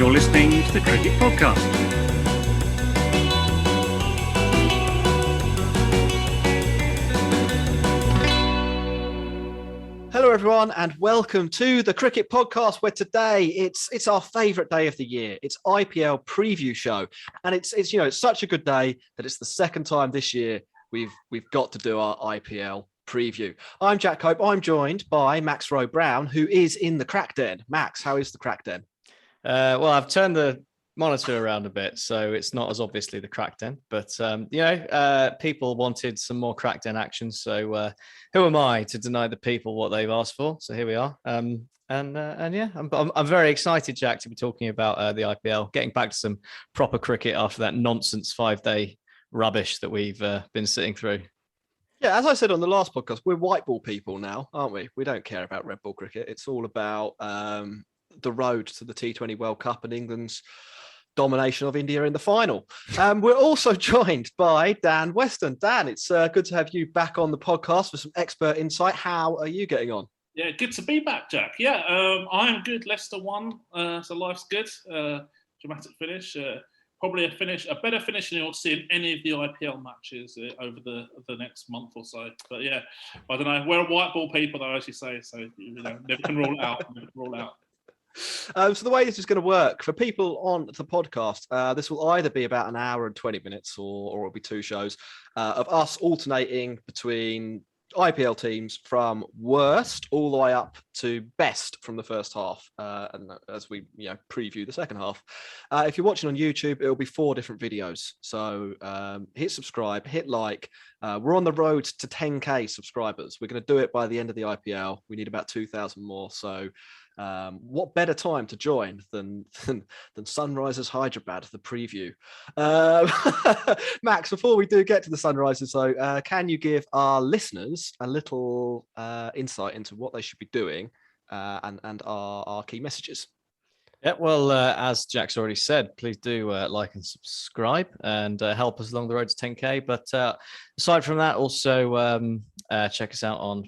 You're listening to the Cricket Podcast. Hello everyone and welcome to the Cricket Podcast, where today it's our favourite day of the year. It's IPL preview show, and it's such a good day that it's the second time this year we've got to do our IPL preview. I'm Jack Cope. I'm joined by Max Rowe Brown, who is in the crack den. Max, how is the crack den? Well, I've turned the monitor around a bit, so it's not as obviously the crack den, but people wanted some more crack den action, so who am I to deny the people what they've asked for? So here we are. I'm very excited, Jack, to be talking about the IPL, getting back to some proper cricket after that nonsense 5-day rubbish that we've been sitting through. Yeah, as I said on the last podcast, we're white ball people now, aren't we? We don't care about red ball cricket. It's all about the road to the T20 World Cup and England's domination of India in the final. We're also joined by Dan Weston. Dan, it's good to have you back on the podcast for some expert insight. How are you getting on? Yeah, good to be back, Jack. Yeah, I'm good. Leicester won, so life's good. Dramatic finish. Probably a better finish than you'll see in any of the IPL matches over the next month or so. But yeah, I don't know. We're white ball people, though, as you say, so never can rule it out. So the way this is going to work for people on the podcast, this will either be about an hour and 20 minutes or it'll be two shows of us alternating between IPL teams from worst all the way up to best from the first half, and as we preview the second half. If you're watching on YouTube, it'll be 4 different videos, so hit subscribe, hit like. We're on the road to 10k subscribers. We're going to do it by the end of the IPL. We need about 2,000 more, so what better time to join than Sunrisers Hyderabad, the preview. Max, before we do get to the Sunrisers, though, can you give our listeners a little insight into what they should be doing and our key messages? Yeah, well, as Jack's already said, please do like and subscribe and help us along the road to 10k. But aside from that, also check us out on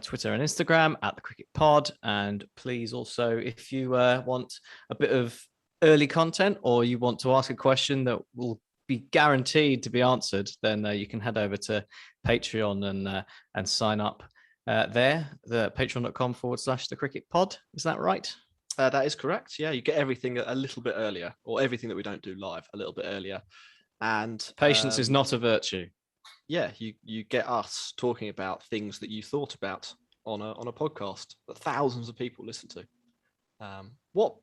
Twitter and Instagram at the Cricket Pod, and please also, if you want a bit of early content or you want to ask a question that will be guaranteed to be answered, then you can head over to Patreon and sign up there, the patreon.com/the Cricket Pod. Is that right? That is correct. Yeah, you get everything a little bit earlier, or everything that we don't do live a little bit earlier. And patience is not a virtue. Yeah, you get us talking about things that you thought about on a podcast that thousands of people listen to. What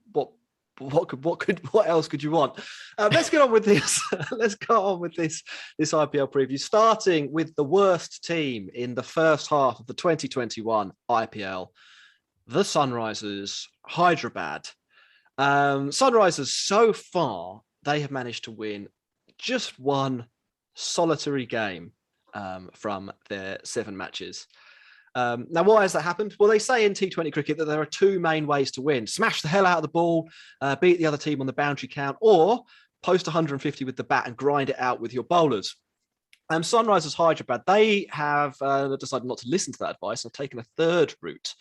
else could you want? Let's get on with this. Let's go on with this IPL preview, starting with the worst team in the first half of the 2021 IPL, the Sunrisers Hyderabad. Sunrisers, so far, they have managed to win just one solitary game from their 7 matches. Now, why has that happened? Well, they say in T20 cricket that there are 2 main ways to win: smash the hell out of the ball, beat the other team on the boundary count, or post 150 with the bat and grind it out with your bowlers. Sunrisers Hyderabad, they have decided not to listen to that advice and have taken a third route.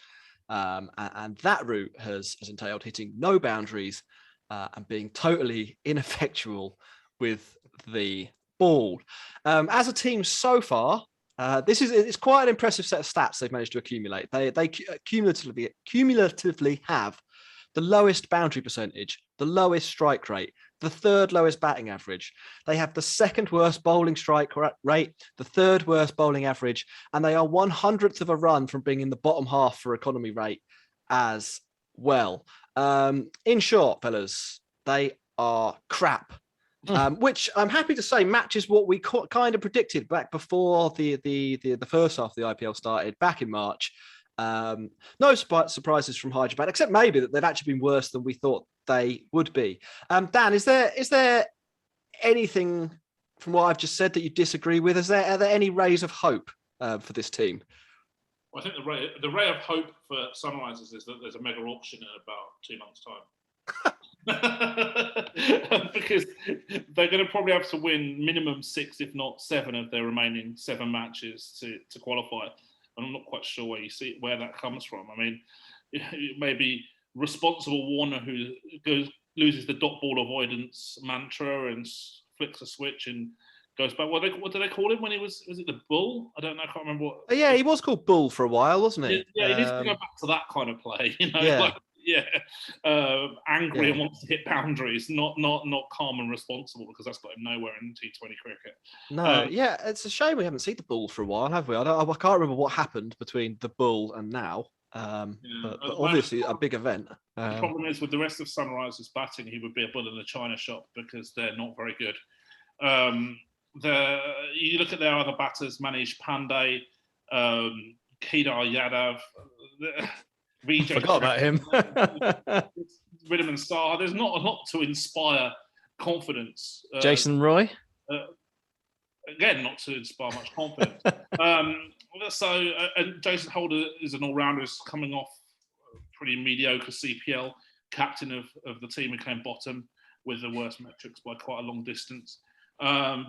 And that route has entailed hitting no boundaries and being totally ineffectual with the ball. As a team so far, it's quite an impressive set of stats they've managed to accumulate. They cumulatively have the lowest boundary percentage, the lowest strike rate, the 3rd lowest batting average. They have the 2nd worst bowling strike rate, the 3rd worst bowling average, and they are 1/100th of a run from being in the bottom half for economy rate as well. In short, fellas, they are crap. Which I'm happy to say matches what we kind of predicted back before the first half of the IPL started back in March. No surprises from Hyderabad, except maybe that they've actually been worse than we thought they would be. Dan, is there anything from what I've just said that you disagree with? Are there any rays of hope for this team? Well, I think the ray of hope for Sunrisers is that there's a mega auction in about 2 months' time. Because they're going to probably have to win minimum 6, if not 7, of their remaining 7 matches to qualify. And I'm not quite sure where that comes from. I mean, maybe responsible Warner, who loses the dot ball avoidance mantra and flicks a switch and goes back. What do they call him when he was it the Bull? I don't know. I can't remember what. Yeah, he was called Bull for a while, wasn't he? Yeah, he needs to go back to that kind of play. Yeah. Angry and wants to hit boundaries, not calm and responsible, because that's got him nowhere in T20 cricket. No, it's a shame we haven't seen the Bull for a while, have we? I can't remember what happened between the Bull and now. But obviously a big event. The problem is with the rest of Sunrisers batting, he would be a bull in a china shop because they're not very good. You look at their other batters: Manish Pandey, Kedar Yadav. Vijay Forgot about him. Ridham Saha. There's not a lot to inspire confidence. Jason Roy. Again, not to inspire much confidence. And Jason Holder is an all-rounder who's coming off pretty mediocre CPL, captain of the team who came bottom with the worst metrics by quite a long distance. There's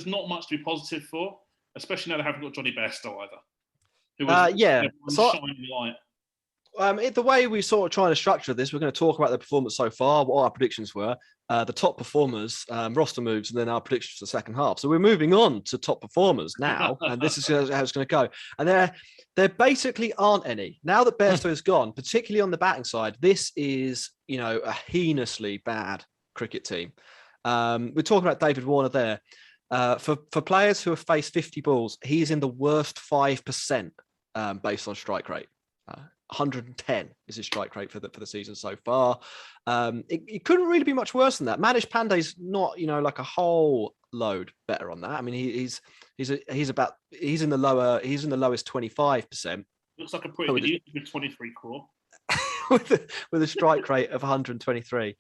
not much to be positive for, especially now they haven't got Johnny Bairstow either. Shining light. The way we sort of trying to structure this, we're going to talk about the performance so far, what our predictions were, the top performers, roster moves, and then our predictions for the second half. So we're moving on to top performers now, and this is how it's going to go. And there basically aren't any. Now that Bairstow is gone, particularly on the batting side, this is, a heinously bad cricket team. We're talking about David Warner there. For players who have faced 50 balls, he's in the worst 5% based on strike rate. 110 is his strike rate for the season so far. It couldn't really be much worse than that. Manish Pandey's not, like a whole load better on that. I mean, he's in the lowest 25%. Looks like a pretty good 23 crore. with a strike rate of 123.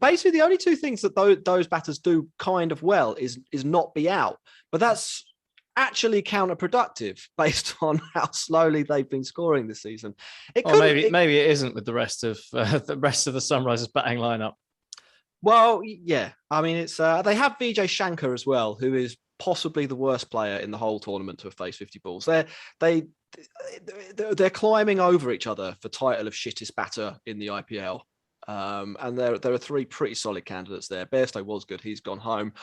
Basically, the only two things that those batters do kind of well is not be out, but that's actually counterproductive based on how slowly they've been scoring this season. Maybe it isn't with the rest of the Sunrisers batting lineup. Well, yeah, I mean it's they have Vijay Shankar as well, who is possibly the worst player in the whole tournament to have faced 50 balls. They're climbing over each other for title of shittest batter in the IPL. And there are three pretty solid candidates there. Bairstow was good. He's gone home.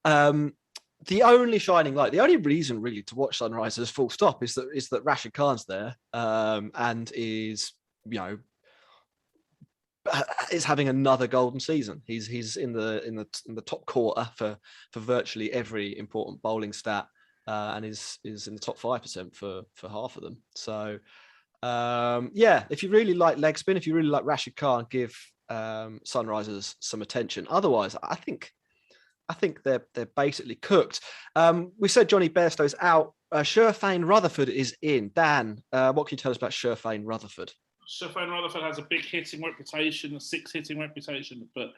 The only shining light, the only reason really to watch Sunrisers full stop is that Rashid Khan's there and is having another golden season. He's in the top quarter for virtually every important bowling stat. And is in the top 5% for half of them. So, if you really like leg spin, if you really like Rashid Khan, give Sunrisers some attention. Otherwise, I think they're basically cooked. We said Johnny Bairstow's out. Sherfan Rutherford is in. Dan, what can you tell us about Sherfan Rutherford? Sherfan Rutherford has a big hitting reputation, a 6 hitting reputation, but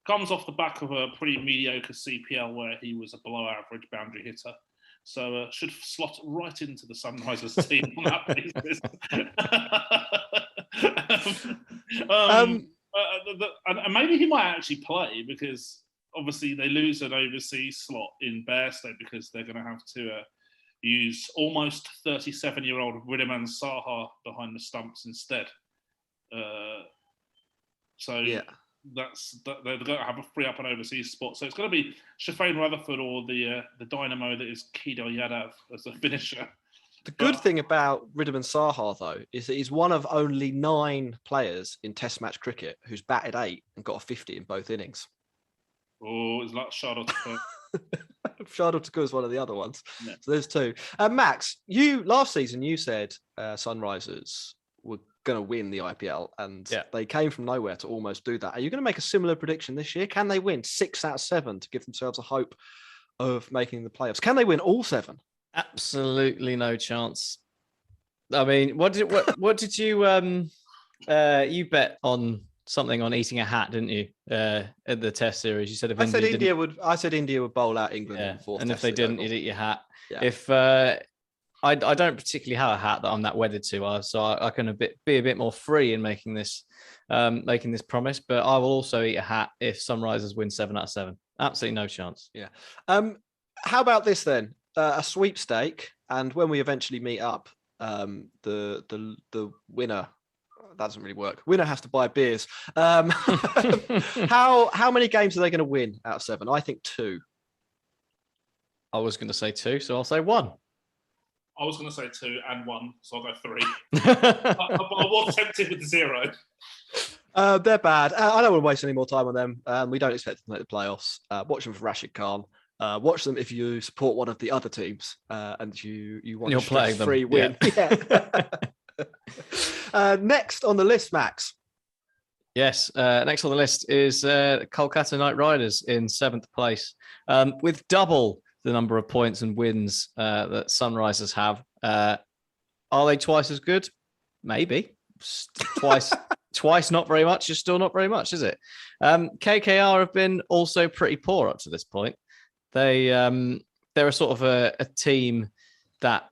comes off the back of a pretty mediocre CPL where he was a below average boundary hitter. So should slot right into the Sunrisers team on that basis. And maybe he might actually play because obviously they lose an overseas slot in Bairstow because they're going to have to use almost 37-year-old Ridham Saha behind the stumps instead. They're going to have a free up and overseas spot. So it's going to be Sherfan Rutherford or the dynamo that is Kedar Yadav as a finisher. The good thing about Ridham Saha, though, is that he's one of only 9 players in Test match cricket who's batted 8 and got a 50 in both innings. Oh, it's like Shardul Thakur. Shardul Thakur is one of the other ones. Yeah. So there's 2. Max, last season you said Sunrisers were going to win the IPL, and they came from nowhere to almost do that. Are you going to make a similar prediction this year? Can they win 6 out of 7 to give themselves a hope of making the playoffs? Can they win all 7? Absolutely no chance. I mean, what did you you bet on something on eating a hat, didn't you? At the Test series, you said if India would bowl out England in the 4th. And if they didn't, you'd eat your hat. Yeah. If I don't particularly have a hat that I'm that wedded to, so I can be a bit more free in making this promise. But I will also eat a hat if Sunrisers win 7 out of 7. Absolutely no chance. Yeah. How about this then? A sweepstake, and when we eventually meet up, the winner, That doesn't really work. Winner has to buy beers. How many games are they going to win out of 7? I think 2. I was going to say 2, so I'll say 1. I was going to say 2 and 1, so I'll go 3. I was tempted with the 0. They're bad. I don't want to waste any more time on them. We don't expect them to make the playoffs. Watch them for Rashid Khan. Watch them if you support one of the other teams and you want a stress-free win. Yeah. Next on the list, Max. Yes, next on the list is Kolkata Knight Riders in 7th place with double the number of points and wins that Sunrisers have. Are they twice as good? Maybe. Twice, not very much. Is still not very much, is it? KKR have been also pretty poor up to this point. They're a sort of a team that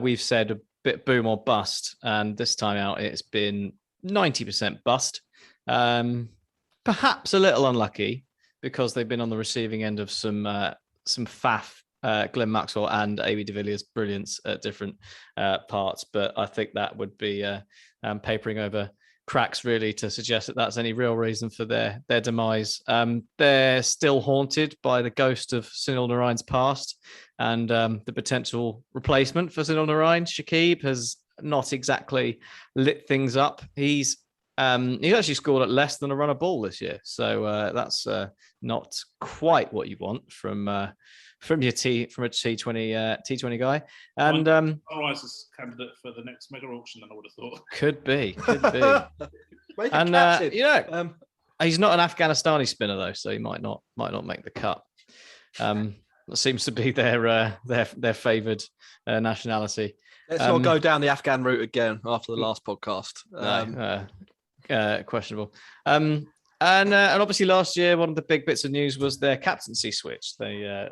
we've said a bit boom or bust, and this time out it's been 90% bust. Perhaps a little unlucky because they've been on the receiving end of some faff, Glenn Maxwell and AB de Villiers' brilliance at different parts, but I think that would be papering over cracks really to suggest that that's any real reason for their demise. They're still haunted by the ghost of Sunil Narayan's past and the potential replacement for Sunil Narayan. Shakib has not exactly lit things up. He's actually scored at less than a run of ball this year, so that's not quite what you want from a T20 guy. And Sunrisers candidate for the next mega auction, then I would have thought. Could be. And he's not an Afghanistani spinner though, so he might not make the cut. That seems to be their favoured nationality. Let's not go down the Afghan route again after the last podcast. Questionable. And obviously last year, one of the big bits of news was their captaincy switch. They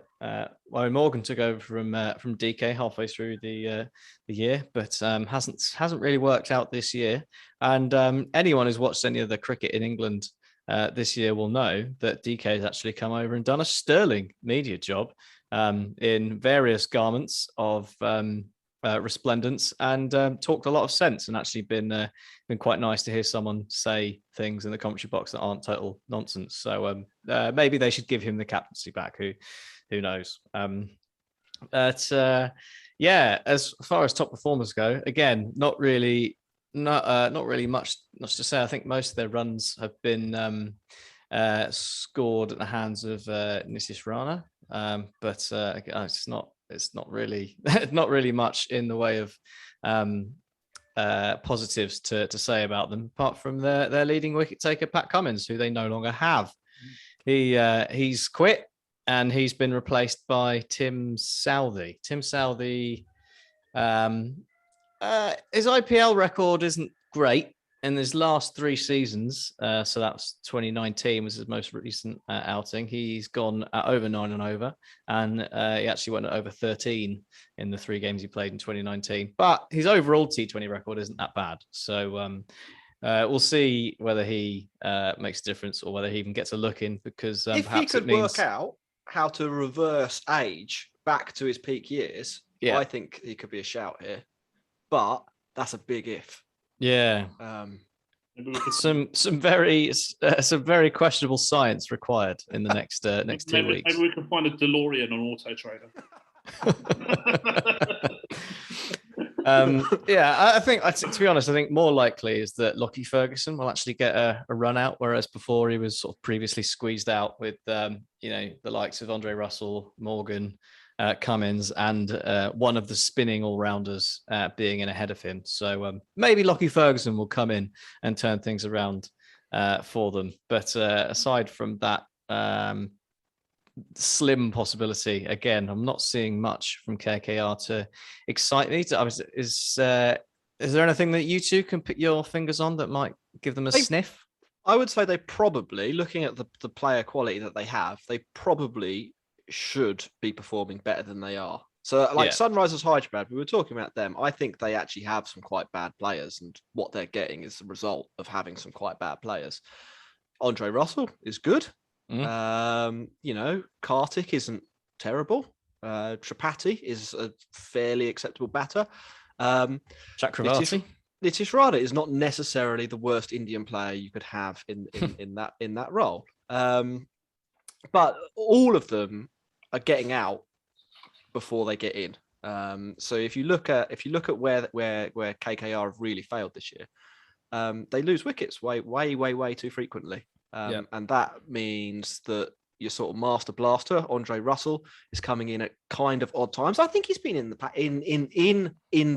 Morgan took over from DK halfway through the year, but hasn't really worked out this year. And anyone who's watched any of the cricket in England this year will know that DK has actually come over and done a sterling media job in various garments of resplendence and talked a lot of sense, and actually been quite nice to hear someone say things in the commentary box that aren't total nonsense. So maybe they should give him the captaincy back. Who knows? But as far as top performers go, again, not really much to say. I think most of their runs have been scored at the hands of Nitish Rana, but it's not really much in the way of positives to say about them, apart from their leading wicket taker Pat Cummins, who they no longer have. He's quit and he's been replaced by Tim Southey. Tim Southey, his IPL record isn't great in his last 3 seasons. So that's 2019 was his most recent outing. He's gone over 9 and over, and he actually went over 13 in the 3 games he played in 2019. But his overall T20 record isn't that bad. So we'll see whether he makes a difference or whether he even gets a look in, because if he could work out how to reverse age back to his peak years, I think he could be a shout here. But that's a big if. Yeah, some very questionable science required in the next 2 weeks. Maybe we can find a DeLorean on Auto Trader. I think to be honest, I think more likely is that Lockie Ferguson will actually get a run out, whereas before he was sort of previously squeezed out with the likes of Andre Russell, Morgan, Cummins, and one of the spinning all-rounders being in ahead of him. So maybe Lockie Ferguson will come in and turn things around for them. But aside from that slim possibility, again, I'm not seeing much from KKR to excite me. Is there anything that you two can put your fingers on that might give them a sniff? I would say they probably, looking at the player quality that they have, they probably should be performing better than they are. So Sunrisers Hyderabad, we were talking about them. I think they actually have some quite bad players, and what they're getting is the result of having some quite bad players. Andre Russell is good. Kartik isn't terrible. Tripathi is a fairly acceptable batter. Chakravarti. Nitish Rana is not necessarily the worst Indian player you could have in that role. But all of them are getting out before they get in. So if you look at where KKR have really failed this year, they lose wickets way too frequently. And that means that your sort of master blaster, Andre Russell, is coming in at kind of odd times. I think he's been in the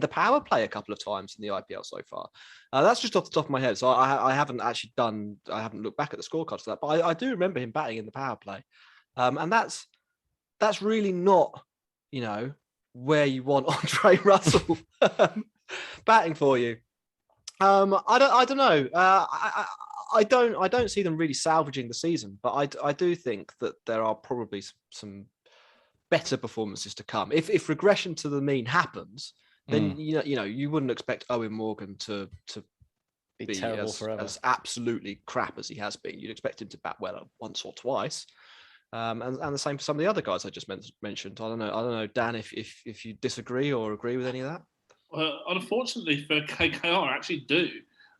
power play a couple of times in the IPL so far. That's just off the top of my head. So I haven't looked back at the scorecards for that, but I do remember him batting in the power play. And that's really not, where you want Andre Russell batting for you. I don't know. I don't see them really salvaging the season, but I do think that there are probably some better performances to come. If regression to the mean happens, then you wouldn't expect Owen Morgan to be terrible forever, as absolutely crap as he has been. You'd expect him to bat well once or twice. And the same for some of the other guys I just mentioned. I don't know, Dan, if you disagree or agree with any of that. Unfortunately for KKR, I actually do.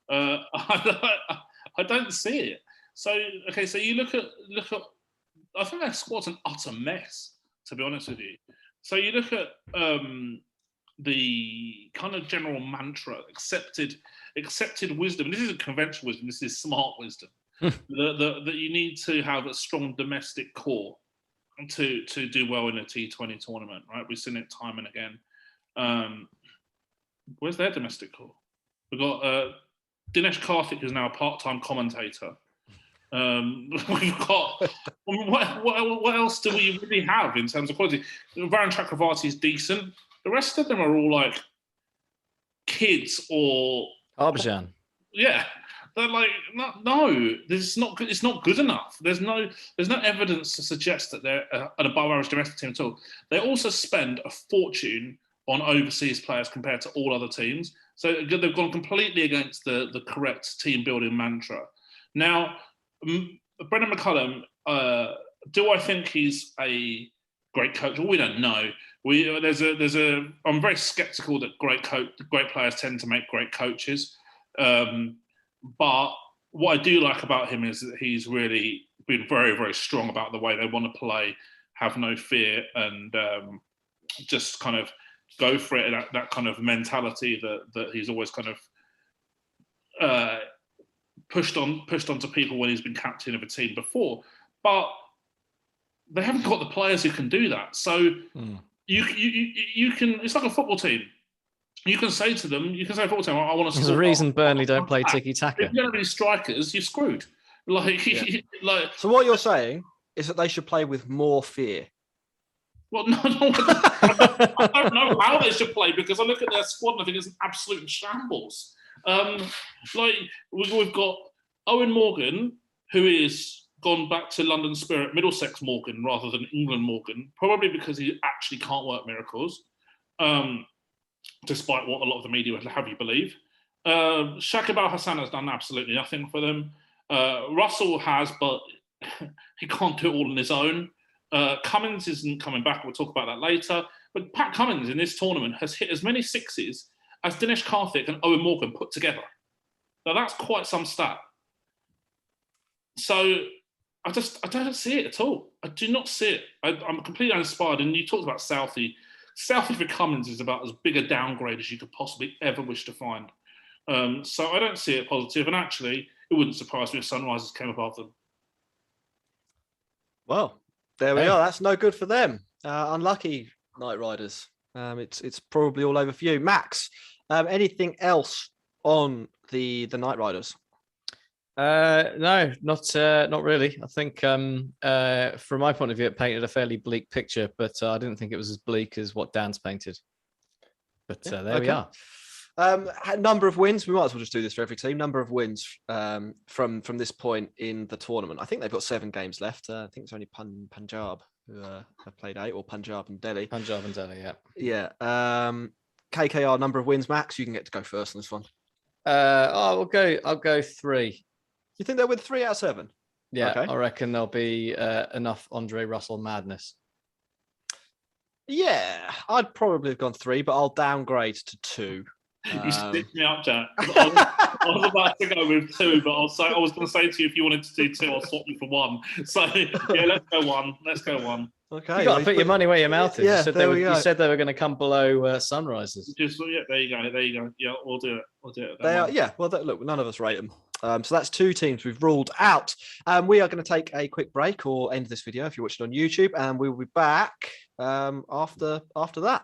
I don't see it. So you look at. I think their squad's an utter mess, to be honest with you. So you look at the kind of general mantra, accepted wisdom. This isn't conventional wisdom. This is smart wisdom. that you need to have a strong domestic core to do well in a T20 tournament, right? We've seen it time and again. Where's their domestic core? We've got Dinesh Karthik, who's now a part-time commentator. We've got what else do we really have in terms of quality? Varun Chakravarti is decent. The rest of them are all like kids or Harbhajan. Yeah. They're like, no, this is not good. It's not good enough. There's no evidence to suggest that they're an above-average domestic team at all. They also spend a fortune on overseas players compared to all other teams. So they've gone completely against the correct team-building mantra. Now, Brenda McCollum, do I think he's a great coach? Well, we don't know. I'm very sceptical that great players tend to make great coaches. But what I do like about him is that he's really been very, very strong about the way they want to play, have no fear, and just kind of go for it. That kind of mentality that he's always kind of pushed onto people when he's been captain of a team before. But they haven't got the players who can do that. So you can. It's like a football team. You can say to them, I want to score. There's a reason Burnley don't play tiki-taka. If you don't have any strikers, you're screwed. So what you're saying is that they should play with more fear. Well, no, I don't know how they should play because I look at their squad and I think it's an absolute shambles. We've got Owen Morgan, who is gone back to London Spirit, Middlesex Morgan rather than England Morgan, probably because he actually can't work miracles. Despite what a lot of the media would have you believe. Shakib Al Hassan has done absolutely nothing for them. Russell has, but he can't do it all on his own. Cummins isn't coming back. We'll talk about that later. But Pat Cummins in this tournament has hit as many sixes as Dinesh Karthik and Owen Morgan put together. Now that's quite some stat. So I don't see it at all. I do not see it. I'm completely uninspired. And you talked about Southey. Southey for Cummins is about as big a downgrade as you could possibly ever wish to find. So I don't see it positive. And actually, it wouldn't surprise me if Sunrisers came above them. Well, there we are. That's no good for them. Unlucky Knight Riders. It's probably all over for you. Max, anything else on the Knight Riders? No, not really. I think from my point of view, it painted a fairly bleak picture, but I didn't think it was as bleak as what Dan's painted. But there we are. Number of wins. We might as well just do this for every team. Number of wins from this point in the tournament. I think they've got 7 games left. I think it's only Punjab who have played 8, or Punjab and Delhi. Punjab and Delhi, yeah. Yeah. KKR number of wins. Max, you can get to go first on this one. I'll go 3. You think they'll win 3 out of 7? Yeah, okay. I reckon there'll be enough Andre Russell madness. Yeah, I'd probably have gone 3, but I'll downgrade to 2. You stitched me up, Jack. I was about to go with 2, but I was going to say to you, if you wanted to do 2, I'll swap you for 1. So yeah, let's go 1. Let's go 1. Okay. You got to put your money where your mouth is. Yeah, you said they were going to come below Sunrisers. There you go. Yeah, we'll do it. They are, yeah. Well, look, none of us rate them. So that's 2 teams we've ruled out. We are going to take a quick break or end this video if you're watching on YouTube, and we will be back after that.